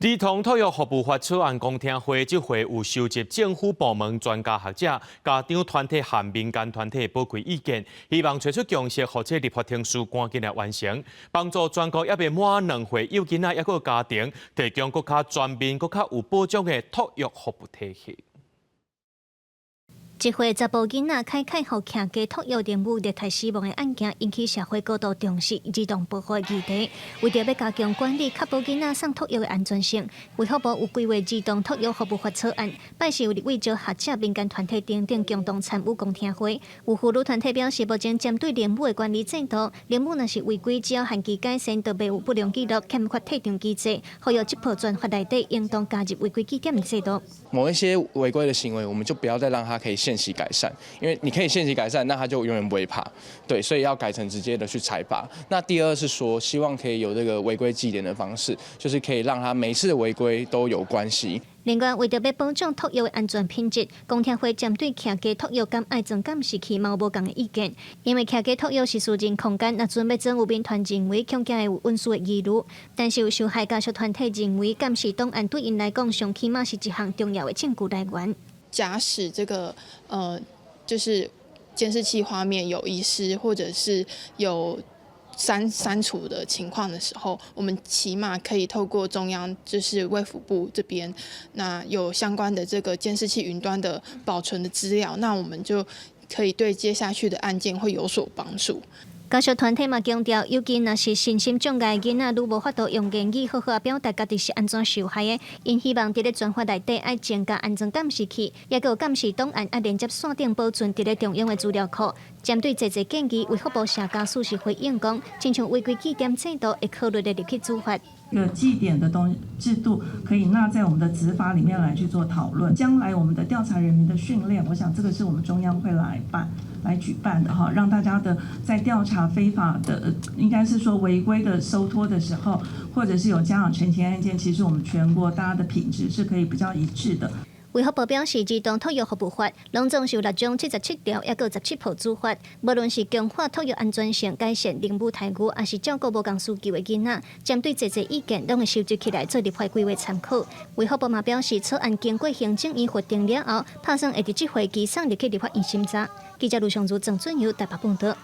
儿童托育服务法草案公听会，这回有收集政府部门、专家学者、家长团体和民间团体宝贵意见，希望找出共识，或者立法程序赶紧来完成，帮助全国还未满2岁幼囡仔抑个家庭提供更加全面、更加有保障的托育服务体系。一回查甫囡仔开互徛家托育任务虐待死亡的案件，引起社会高度重视，儿童保护的议题。为着要加强管理，确保囡仔送托育的安全性，卫福部有规划儿童托育服务法草案，拜时有立委招学者、民间团体等等共同参与公听会。有妇女团体表示，目前针对任务的管理制度，任务若是违规，只要限期改善，就袂有不良记录，欠缺退场机制。呼吁这部专法内底应当加入违规记点的制度。某一些违规的行为，我们就不要再让它可以限期改善，因为你可以限期改善，那它就永远不会怕。对，所以要改成直接的去裁罚。那第二是说，希望可以有这个违规记点的方式，就是可以让它每次的违规都有关系。另外，为着要保障托育的安全品质，公听会针对徛家托育敢爱装敢时期冇无共的意见。因为徛家托育是私人空间，若准要整有民团认为恐惊会有隐私的疑虑，但是有受害家属团体认为，监视档案对因来讲，上起码是一项重要的证据来源。假使这个就是监视器画面有遗失，或者是有删除的情况的时候，我们起码可以透过中央，就是卫福部这边，那有相关的这个监视器云端的保存的资料，那我们就可以对接下去的案件会有所帮助。家属团体嘛强调，尤其若是身心障碍囡仔，愈无法度用言语好好表达家己是安怎受害的，因希望伫咧专法内底爱增加安全监视器，也有监视档案连接线顶保存伫咧中央的资料库。针对这建议，卫福部社家属是回应讲，亲像违规记点制度会考虑的入去处罚。记点的制度可以纳在我们的执法里面来去做讨论。将来我们的调查人员的训练，我想这个是我们中央会来举办的哈，让大家的在调查非法的，应该是说违规的收托的时候，或者是有家长陈情案件，其实我们全国大家的品质是可以比较一致的。卫福部表示，儿童托育服务法拢总是有6章77条，也有17部主法，无论是强化托育安全性、改善灵母胎育，还是照顾无共需求的囡仔，针对这意见，拢会收集起来做立法规划参考。卫福部嘛表示，草案经过行政院核定了后，打算会伫这会期送入去立法院审查。记者卢尚如、郑俊尧台北报道。